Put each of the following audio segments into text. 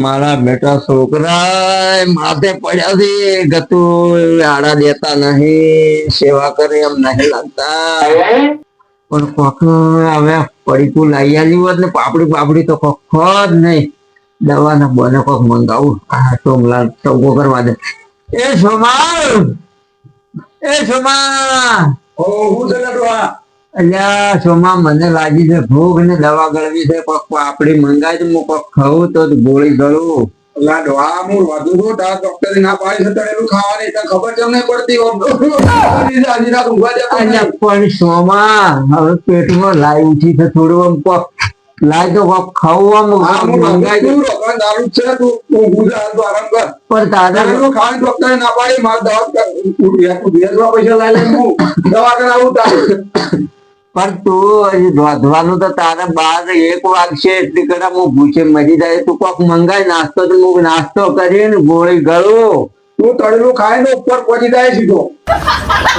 મારા બેટા છોકરા માથે પડ્યા છે ગતું આડા દેતા નહીં, સેવા કરે એમ નહીં લાગતા. પણ કોક હવે પડીકું લઈ આવ્યું હોત ને પાપડી પાપડી તો કોક જ નહીં. દવા ના બને કોક મંગાવું. સોમલા ચૌકો કરવા દે. એ સોમા, એ સોમા, હું છે નટવા? અલ્યા સોમા, મને લાગી છે ભૂખ ને દવા ગળવી છે. કોક પાપડી મંગાય તો હું કોક ખાવું તો ગોળી ગળું. લાડવા હું વધુ છું તાર ડોક્ટરે ના પાડી છે તળેલું ખાવાની તને ખબર કેમ નહીં પડતી આજી રાત ઊંઘવા દેતો નહીં. પણ સોમા, હવે પેટમાં લાઈ ઉઠી છે થોડું આમ કોક લાઈ તો કોક ખાવું આમ મંગાય તો. રોકણ દારૂ છે તું ઊંઘું જા તો આરામ કર. પણ દાદા તળેલું ખાવાની ડોક્ટરે ના પાડી માર દવા ભેજવા પૈસા લઈ લે હું દવા કરાવું તાર. પણ તું હજી ધોધવાનું તો તારે બાર 1 વાગશે એટલી કડા હું ભૂખે મરી જાય. તું કોક મંગાય નાસ્તો તો હું નાસ્તો કરીને ગોળી ગળું. તું તળેલું ખાય ને ઉપર પહોંચી જાય સીધો.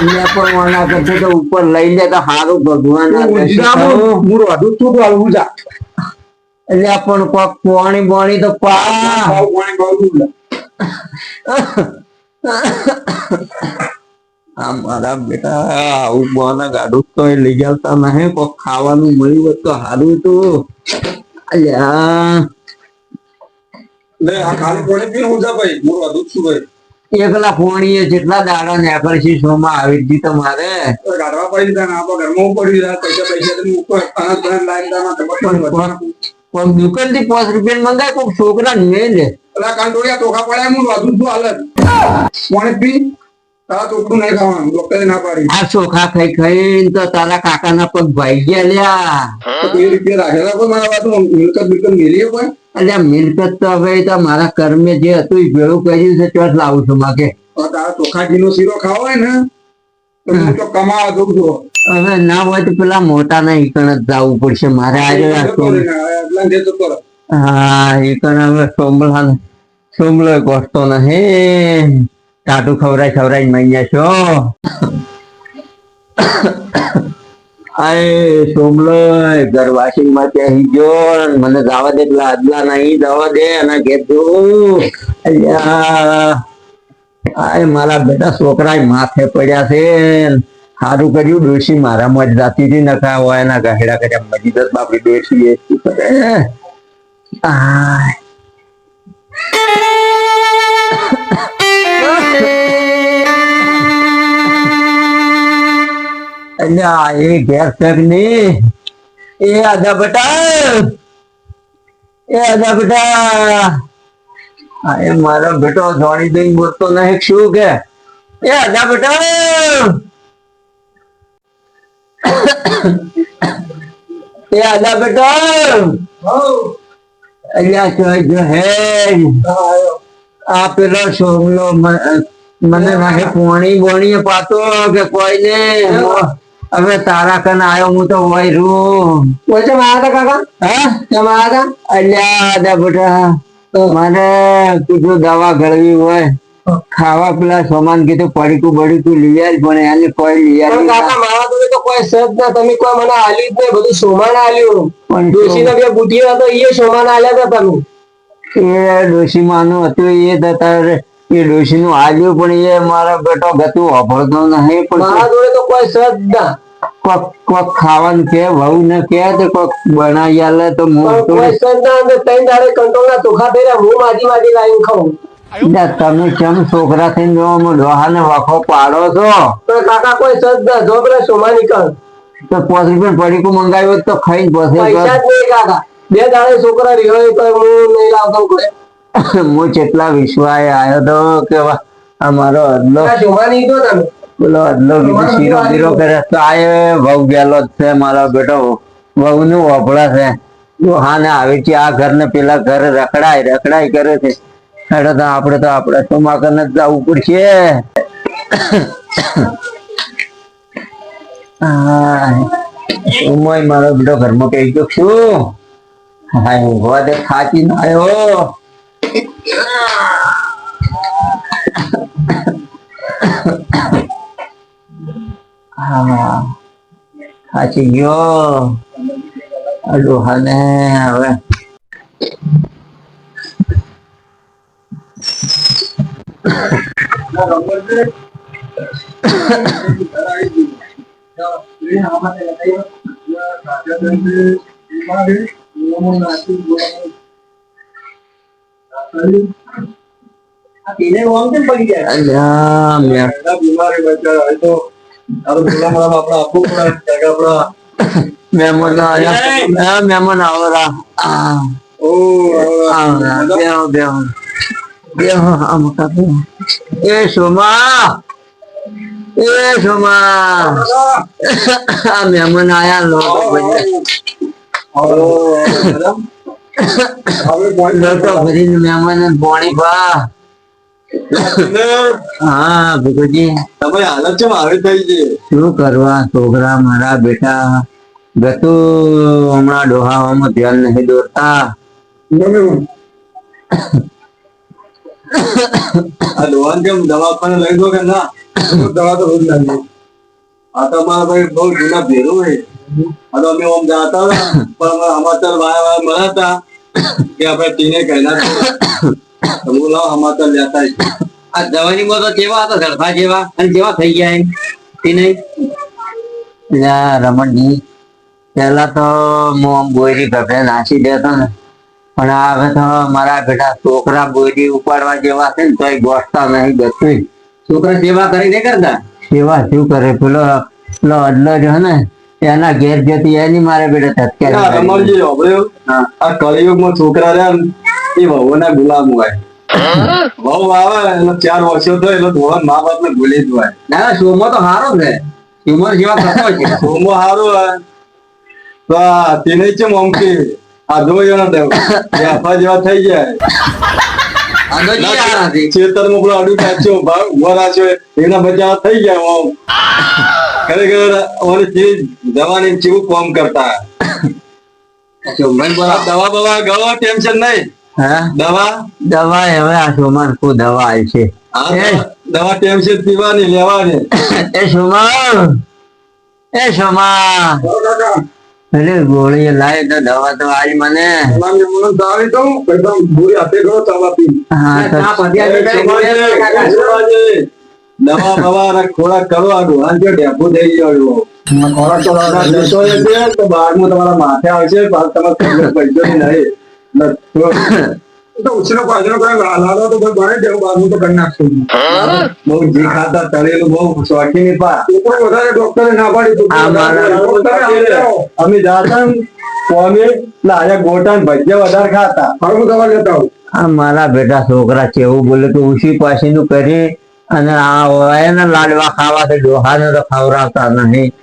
મેં પણ વાના કરશે તો ઉપર લઈ લે તો સારું. ભગવાન હું વધુ છું તો હલવું જા. એટલે પણ કોક પાણી બોણી તો પા. પાણી પાવું મારા બેટા આવું બોના ગાડું તો લઈ જતા નહીં. કોક ખાવાનું મળ્યું હોત તો સારું હતું. અલ્યા આ ખાલી પાણી પીને હું જા ભાઈ. હું વધુ છું ભાઈ. એકલા પોણીએ જેટલા દાડા નેકળશી સોમાં આવી હતી તમારે ગાડવા પડી જાય આપણા ઘરમાં પડી જાય પૈસા પૈસા ઉપર અનાજ બનાજ લાવી પણ દુકાન થી 5 રૂપિયા મંગાય કોક છોકરા નહીં લે. પેલા કાંટોળિયા ચોખા પડ્યા હું વધુ છું હાલત પાણી પી. તારા ચોખ્ખું નહીં ખાવાનું ડોક્ટરે ના પાડી. આ ચોખા ખાઈ ખાઈ તો તારા કાકા ના પગ ભાઈ ગયા લ્યા. 2 રૂપિયા રાખેલા પણ મારા બાજુ મિલકત બિલકત મેળીએ પણ. અલ્યા મિલકત તો હવે તો મારા કર્મે જે હતું એ ભેળું કર્યું છે ચોટ લાવું છું માગે. તારા ચોખા ઘીનો શીરો ખાવો હોય ને તો હું તો કમાવા દઉં છું. હવે ના હોય તો પેલા મોટા ના ઈકણ જ જવું પડશે મારે. આજે હા ઈકણ હવે સોમલો કોસતો નહીં. ટાટું ખવરાય મહિના છો. આય સોમલો ઘર વાશિંગ માં ત્યાં ગયો. મને જવા દે પેલા અદલા નહીં જવા દે અને કીધું અલ્યા આય મારા બેટા છોકરા માથે પડ્યા છે. સારું કર્યું ડોશી મારામાં જ જાતી હતી નખા હોય એના ગહેડા કર્યા મજી દસ બાપડી ડોશી એ કરે. અલ્યા એ ઘેર શેક ની એ આધા બેટા એ મારો બેટો જોડી દઈ બોલતો નહીં શું કે એ આધા બેટા એ આધા બેટા અલ્યા જો હે આ પેલો સોમલો મને નાખે પોણી બોણી પાતો કે કોઈ ને. હવે તારા કન આયો હું તો હોય રૂ. વચ્ચે મારા હતા કાકા? હા તમારા હતા? અલ્યા દા બેટા મને કીધું દવા ગળવી હોય ખાવા પેલા સામાન કીધું પડીકું બડીકું લઈ આલ પણ એને કોઈ લઈ આલ. કાકા મારા જોડે તો કોઈ સજ ના. તમે કોઈ મને આલ્યું જ નહીં. બધું સોમાન આલ્યું. પણ ડોશી ના 2 બુટીઓ હતો એ સોમાન આલ્યા હતા તમે. એ ડોશી માનું હતું એ તારે એ ડોશી નું આલ્યું પણ એ મારા બેટો ગતું વાપરતો નહીં. પણ મારા જોડે તો કોઈ સજ ના. કોક ખાવાનું કે વહુ ને કે કોક બનાવી આલે તો કોઈ સજ ના. અંદર 3 દાડે કંટ્રોલ ના ચોખા પહેર્યા હું માજી લાવીને ખાઉં. તમે કેમ છોકરા થઈને ડોહા ને વાખો પાડો છો? કાકા કોઈ સજ ના. જો પેલા સોમાની કર તો 5 રૂપિયા પડીકું મંગાવ્યું તો ખાઈ પૈસા જ નહીં કાકા. 2 દાડે છોકરા રહ્યો તો હું નહીં લાવતો કોઈ. હું કેટલા વિશ્વાસ આવ્યો તો કે અમારો અદલો સોમાની તો તમે બોલો અદલો કીધું શીરો બીરો કરે તો આ વહુ ગયેલો જ છે મારો બેટો. વહુ નું વપડા છે ડોહા ને આવે છે આ ઘર ને પેલા ઘર રખડાય કરે છે. હેડો તો આપડે સોમાકર ને જવું પડશે. મારો બેટો ઘરમાં કઈ ગયો છું. હા ઊંઘવા દે થાકી ના આવ્યો. હા થાકી ગયો. આ ડોહાને હવે અલ્યા મેં મહેમાન આવ્યા મહેમાન આવરા બેહો બેહો બેહો આમ કાપો એ સોમા આ મહેમાન આયા લોકો ભરીને મહેમાન પાણી પા હા ભીખુજી તમે હાલત ચમ આવી થઈ છે શું કરવા છોકરા મારા બેટા ગતું હમણાં ડોહાવામાં ધ્યાન નહીં દોરતા આ દોવાન કેમ દવાખાને લઈ દો કે ના દવા તો રોજ લાગી આ તો અમારા ભાઈ બહુ જૂના ભેરું હોય આ તો અમે આમ જાતા હતા પણ અમારા સમાચાર વાયા મળ્યા હતા કે આપણે ટીને કહેલા બોલાવો સમાચાર લેતા આ જવાની માં તો કેવા હતા ધડફા જેવા અને કેવા થઈ ગયા એમ તે નહીં રમણજી પેલા તો હું આમ બોયરી ઘટે નાસી દેતો ને પણ હવે તો મારા બેટા છોકરા બોયરી ઉપાડવા જેવા છે ને તોય ગોઠતા નહીં ગતું છોકરા સેવા કરી નહીં કરતા સેવા શું કરે પેલો અડલો જો ને એના ઘેર જતી એની મારે બેટા ધટકે રમણજી આ કળિયુગમાં છોકરા રહ્યા ને એ વહુના ગુલામ હોય વહુ આવે એટલે 4 વર્ષો તો એટલે ધોરણ મા બાપ ને ભૂલી જ હોય ના સોમો તો સારો છે સોમો સેવા કરતો છે સોમો સારું હોય તો તેને ચમ અમકી આ દો જણા વ્યાપા જેવા થઈ જાય ખેતર માં પેલો અડું કાચ્યો ભાગ ઉભા રાખ્યો એના બચાવ થઈ ગયા ખરેખર જવાની ચીવું કામ કરતા દવા બવા ગયો ટેન્શન નહીં દવા હવે આ સોમર કો દવા આવી છે દવા ટેન્શન પીવાની લેવાની એ સોમા અરે ગોળી લાય તો દવા તો આજ મને દવા બવા ખોરાક કરો આડું હાલ જો ડેપો થઈ ગયો ખોરાક તો બહાર માં તમારા માથે આવશે તમારે પૈસો નહીં ઉછનો પાછળ લાલો તો ભાઈ દેવું બાજુ તો કરી નાખશું બહુ જી ખાતા તળેલું બહુ શોખીન પા વધારે ડોક્ટરે ના પાડી અમે જાતા કોમે લાયા ગોટા ભજીયા વધારે ખાતા ફરવું દવા લેતા આ મારા બેટા છોકરા કેવું બોલે તો ઉસી પાસીનું કરી અને આ એને લાડવા ખાવાથી ડોહાને તો ખવડાવતા નહીં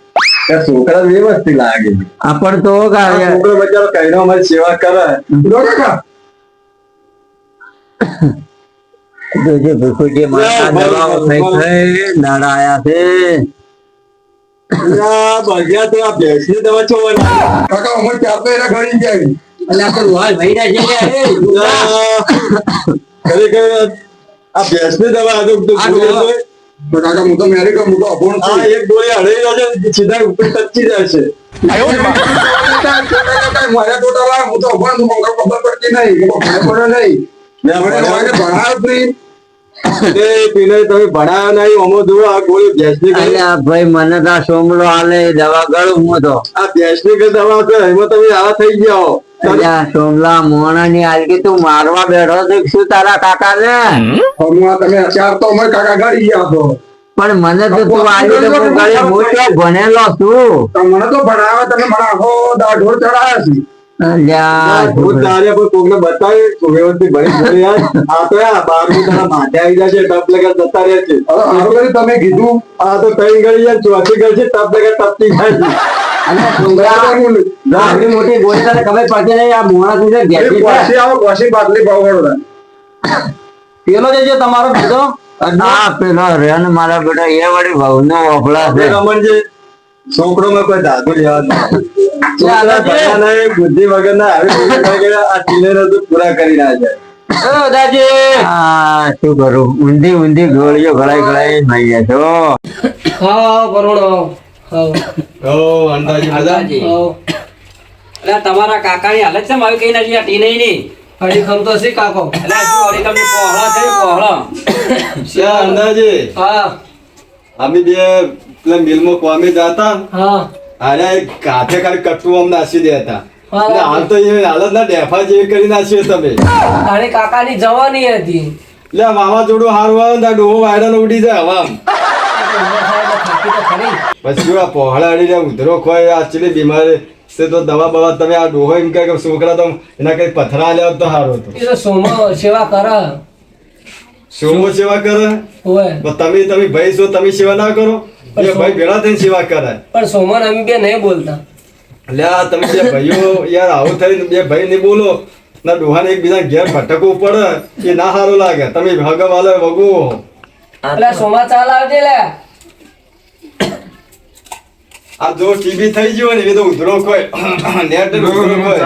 છોકરા એ વસ્તી લાગે આપણ તો છોકરો બચારો કહીને અમારી સેવા કરે જોજે ભીખુજી મારા દવાઓ થઈ થઈ દાડા આયા છે ભગ્યા તો આ ભેંસની દવા છો કાકા અમે ચાર તો એના ઘણી જાય એટલે આ તો રોજ ભાઈ ના છે ખરેખર આ ભેંસની દવા આ તો કાકા હું તો અમેરિકા હું તો અભણ છું એક ગોળી હળી જાય સીધા ઉપર ટચી જાય છે મારા ટોટલ હું તો અભણ છું મને ખબર પડતી નહીં ખબર નહીં ભાઈ મને તો સોમલો હાલે દવા ગળું હું તો આ ભેંસની દવા છે એમાં તમે આવા થઈ ગયા સોમલા મોણા ની આલકી તું મારવા બેઠો છે શું તારા કાકા ને તમે ચાર તો અમે કાકા ગાડી ગયા છો પણ મને તો તું આજે હું તો ભણેલો છું મને તો ભણાવે તમે મને આખો દાઢો ચડાયા છે તમે કીધું આ તો કઈ ગળી ચોથી ગઈ છે ટપ લગે ટપતી જાય મોટી ગોળી તને ખબર પડશે નહીં આ મોણા બાટલી ભાવ પેલો જે તમારો બીજો પેલો રેન મારા બેટા એ વળી ભાવ નો વફલા છે રમણજી છોકરો માં કોઈ દાદુ લેવા બુદ્ધિ વગર ના આ ટીનેર પૂરા કરી ના જાય શું કરું ઊંધી ઊંધી ગોળીઓ ગળાઈ ગળાઈ થઈ ગયા છો હા બરોડો અંદાજી એટલે તમારા કાકાની હાલત છે મારી કઈ નથી આ ટી નહીં હજી ખમતો છે કાકો. એટલે શું વળી તમને પહોળા છે પહોળા શ્યા અંદાજી હા અમે બે પેલા મિલમાં કોમે જતા હા અરે કાથે ખાલી કટુ આમ નાસી દેતા હા. એટલે હાલ તો એ હાલત ના ડેફા જેવી કરી નાખી તમે તારી કાકાની જવાની હતી. એટલે વાવાઝોડું હારું આવે ને ડોહો વાયરલ ઉડી જાય હવા થાકી તો ખરી. પછી આ પહોળા અડીને ઉધરો ખોય આ ચીલી બીમારી છે તો દવા બવા તમે આ ડોહો એમ કે છોકરા તો એના કઈ પથરા લે તો સારું હતું એ તો સોમો સેવા કરે. સોમો સેવા કરે હોય પણ તમે ભાઈ છો તમે સેવા ના કરો એ ભાઈ ભેળા થઈને સેવા કરાય પણ સોમન અમે બે નહીં બોલતા. એટલે આ તમે બે ભાઈઓ યાર આવું થઈને બે ભાઈ નહીં બોલો ના ડોહાને એકબીજા ઘેર ભટકવું પડે એ ના સારું લાગે તમે હગવાલે વગો એટલે સોમા ચાલ આવજે લે. આ જો ટીવી થઈ ગયો ને એ તો ઉધરો કોઈ નેટ ઉધરો કોઈ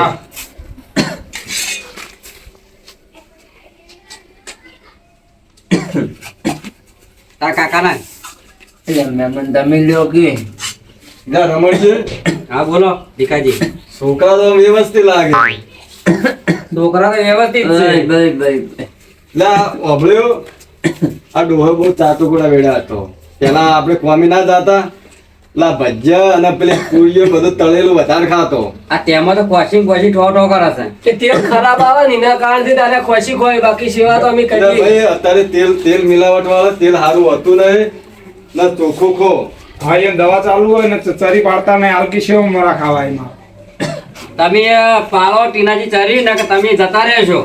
તારા કાકાના મહેમાન તમે લ્યો કે ના રમણ છે હા બોલો ભીખાજી છોકરા તો વ્યવસ્થિત લાગે છોકરા તો વ્યવસ્થિત છે લા ઓભળ્યો આ ડોહો બહુ ચાટુકડા વેડા હતો પેલા આપણે કોમી ના જાતા લા ભજીયા અને પેલી પૂરીઓ બધું તળેલું વધારે ખાતો આ તેમાં તો કોશિંગ ઠો ઠો કરે છે કે તેલ ખરાબ આવે ને એના કારણથી તારે ખોશી ખોય. બાકી સેવા તો અમે એટલે કરીએ. ભાઈ અત્યારે તેલ મિલાવટ વાળા તેલ સારું હતું નહીં ના ચોખ્ખું ખો હા એ દવા ચાલુ હોય ને ચરી પાડતા ને આલકી સેવ મરા ખાવા એમાં તમે પાળો ટીનાજી ચરી ને કે તમે જતા રહેશો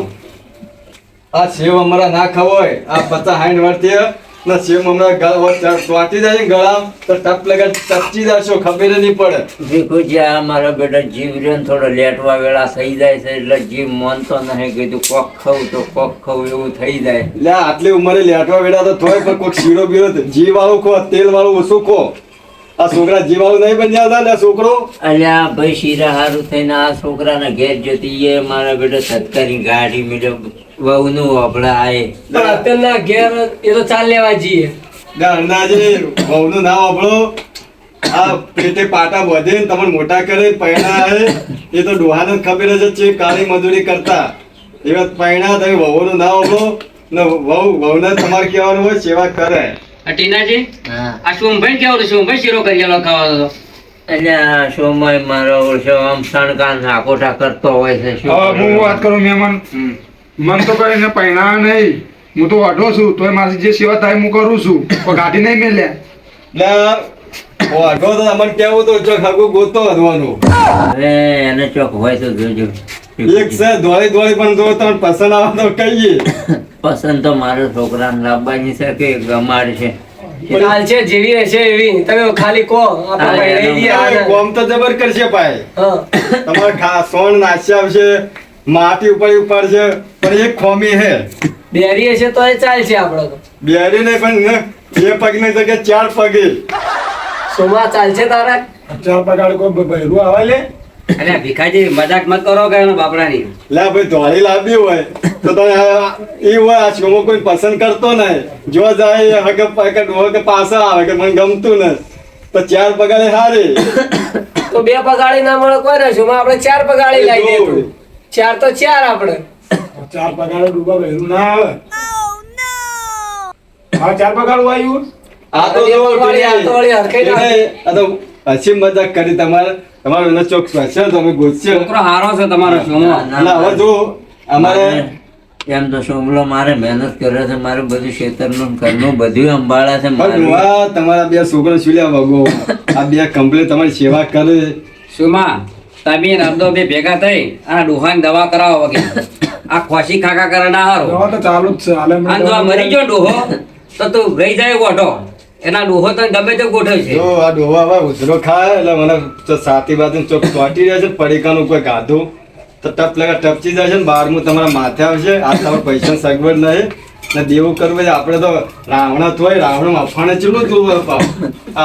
આ સેવ અમારા ના ખવાય આ 50-60 વર્ષથી ના સેવ અમારા ચોંટી જાય ને ગળા તો ટપ લગા ટપચી જશો ખબર નહીં પડે ભીખુ જ્યાં મારા બેટા જીવ રહ્યો ને થોડો લેટવા વેળા થઈ જાય છે એટલે જીવ માનતો નહીં કીધું કોક ખાવું તો કોક ખાવું એવું થઈ જાય. એટલે આટલી ઉંમરે લેટવા વેડા તો થોય પણ કોઈક શીરો બીરો ઘી વાળું ખો તેલ વાળું ઓછું ખો આ છોકરા ઘી વાળું નહીં બની આવતા ને આ છોકરો અલ્યા ભાઈ શીરા હારું થઈને આ છોકરાના ઘેર જતી એ મારા બેટા સત્કારી ગાડી મેળ્યો વહુનું અભડા આય પણ અત્યારના ઘેર એ તો ચાલ લેવા જઈએ. અંદાજે વહુનું નામ આપણો આ પેટે પાટા વધે ને તમને મોટા કરે પૈણા એ તો ડોહાને જ ખબર જ છે કાળી મજૂરી કરતા એવા પૈણા તમે વહુનું નામ આપણો ને વહુને તમારે કહેવાનું હોય સેવા કરે આ ટીનાજી હા આ સોમભાઈ કેવું સોમભાઈ શીરો કરી આલો ખાવા અલ્યા સોમય મારો ઓળશો આમ સણકા નાકોટા કરતો હોય છે શું હવે હું વાત કરું મહેમાન મન તો કઈ ને પૈણા નહીં હું તો અઢો છું તોય મારી જે સેવા થાય હું કરું છું પણ ગાડી નહીં મેલ્યા એટલે વાઢો તો અમને કેવું તો જો ખાગું ગોતો વધવાનું હવે એને ચોક હોય તો જોજો એક છે દોડી પણ જો તમને પસંદ આવે તો કહીએ પસંદ તો મારો છોકરાને લાવવાની છે કે ગમાડ છે ચાલ છે જેવી હશે એવી તમે ખાલી કહો આપણે હા, પહેરાઈ દઈએ આ આને. ગોમ તો જબર કરશે ભાઈ હા તમારે સોણ નાસી આવશે માટી ઉપર છે પણ એક ખોમી હે ડેરી હશે તો એ ચાલશે આપણે તો. બેરી નહીં પણ ને બે પગ ની જગ્યાએ 4 પગે સોમા ચાલશે તારે. ચાર પગાડ કોઈ બહેરું આવે લે અરે ભીખાજી મજાક મત કરો કે એનો બાપડાની લે ભાઈ ધોળી લાવી હોય તો તમે એ હોય આ શોમાં કોઈ પસંદ કરતો નહીં જો જાય હકે કે પાછા આવે કે મને ગમતું ને તો 4 પગાડે હારી તો 2 પગાડી ના મળે કોઈ ના સોમા આપણે 4 પગાડી લાવી દે તું. 4 તો 4 આપણે. ચાર પગાડ ડૂબા બહેરું ના આવે હા 4 પગાડ આવ્યું આ તો જો વાળી આ તો વાળી હરખાઈ ના આવે. આ તો હસી મજાક કરી તમારો એનો ચોક છે તો અમે ગોતશે છોકરો હારો છે તમારો સોમો એટલે હવે જો અમારે એમ તો સોમલો મારે મહેનત કરે છે મારે બધું ખેતરનું ઘરનું બધું સંભાળે છે પણ મારે વાહ, તમારા બે છોકરા સુલ્યા વગો આ બે કમ્પ્લીટ તમારી સેવા કરે સુમા તમે રામદો બે ભેગા થઈ અને ડોહાની દવા કરાવો વગેરે આ ખોસી ખાખા કરે ના હારો દવા તો ચાલુ જ છે હાલે અને જો આ મરી ગયો ડોહો તો તું રહી જાય ગોઠો એના ડોહો તો ગમે તે ગોઠવ છે જો આ ડોહા હવે ઉધરો ખાય એટલે મને તો સાતી બાજુ ચોક ચોંટી રહે છે પડીકાનું કોઈ ગાધું તો ટપ લગા ટપચી જાય છે ને 12મું તમારા માથે આવશે આ તમારે પૈસા સગવડ નહીં ને દેવું કરવું હોય આપણે તો રાવણા થોય રાવણ અફાણે ચેલું તું આ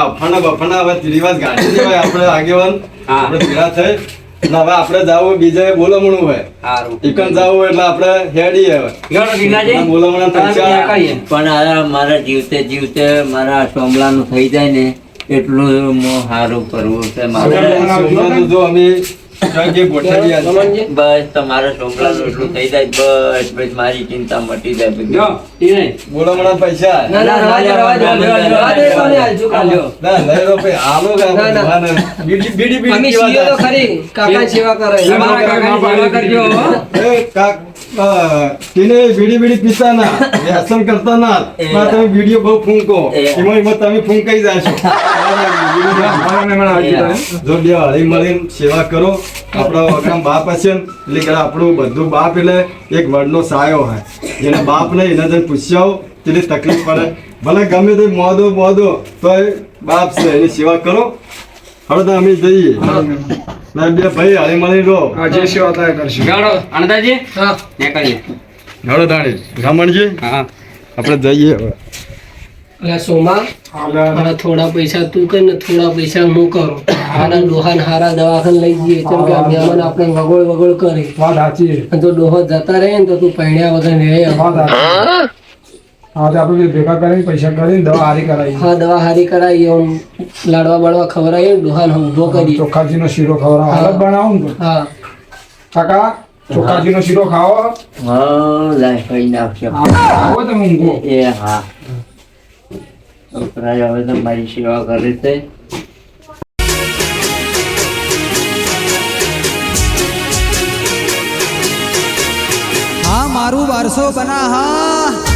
અફાણા બફાણા હવે રિવાજ ગાડી દેવાય આપણે આગેવાન હા. આપણે ભેગા થઈ ને હવે આપણે જાવું બીજે બોલમણું હોય સારું એકન જાવું એટલે આપણે હેડી હવે ગયો ટીનાજી બોલમણા તમે પૈસા કરીએ પણ આ મારા જીવતે જીવતે મારા સોમલાનું થઈ જાય ને એટલું સારું કરવું છે મારે સોમનાથનું જો અમે જે ગોઠવી આલ. રમણજી? બસ તમારો છોકરાનું એટલું થઈ જાય બસ બસ મારી ચિંતા મટી જાય બધી. જો ઈ નહીં બોલો મને પૈસા ના, ના, રવા દે, રવા દે, રવા દે, કોને હાલજો કાઢો. ના લઈ લો ભાઈ આલો કે ના, ના. ભગવાન. બીડી બીડી અમે બીડી છીએ તો પીવા ખરી કાકા સેવા કરે તમારા કાકાની સેવા કરજો હો. એ કાક તીને બીડી બીડી પીતા ના વ્યસન કરતા ના પણ તમે વિડીયો બહુ ફૂંકો એમાં તમે ફૂંકાઈ જાશો. જો બે હળી મળીને સેવા કરો. આપણા વગર બાપ હશે ને એટલે કે આપણું બધું બાપ એટલે એક વડનો સાયો હોય. જેને બાપ નહીં એને જઈને પૂછ્યા તેની તકલીફ પડે ભલે ગમે તે મોદો તો એ બાપ છે એની સેવા કરો. હવે તો અમે જઈએ ના બે ભાઈ હળી મળી રહો. હા જે સેવા થાય કરશું. ગાડો અણદાજી હા નીકળીએ હળો દાણી રમણજી હા આપણે જઈએ હવે. અલા સોમા મારા થોડા પૈસા તું કર ને થોડા પૈસા હું કરું આના ડોહાને હારા દવાખાને લઈ જઈએ કેમ કે આ મહેમાન આપણે વગોળ કરે વાત સાચી છે. અને જો ડોહો જતા રહે ને તો તું પૈણ્યા વગર રહે વાત સાચી. હા તો આપણે ભેગા કરીને પૈસા કરીને દવા હારી કરાવી. હા દવા હારી કરાવી આમ લાડવા બાડવા ખવડાવીએ ડોહાને ઊભો કરીએ ચોખાજીનો શીરો ખવડાવો. હા. હાલત બનાવો ને તો. હા કાકા ચોખાજીનો શીરો ખાવો. હા લાય કઈ નાખશો. આવો તમે ઊંઘો. એ હા છોકરા હવે તો મારી સેવા કરે છે. હા મારું 1200 બના હા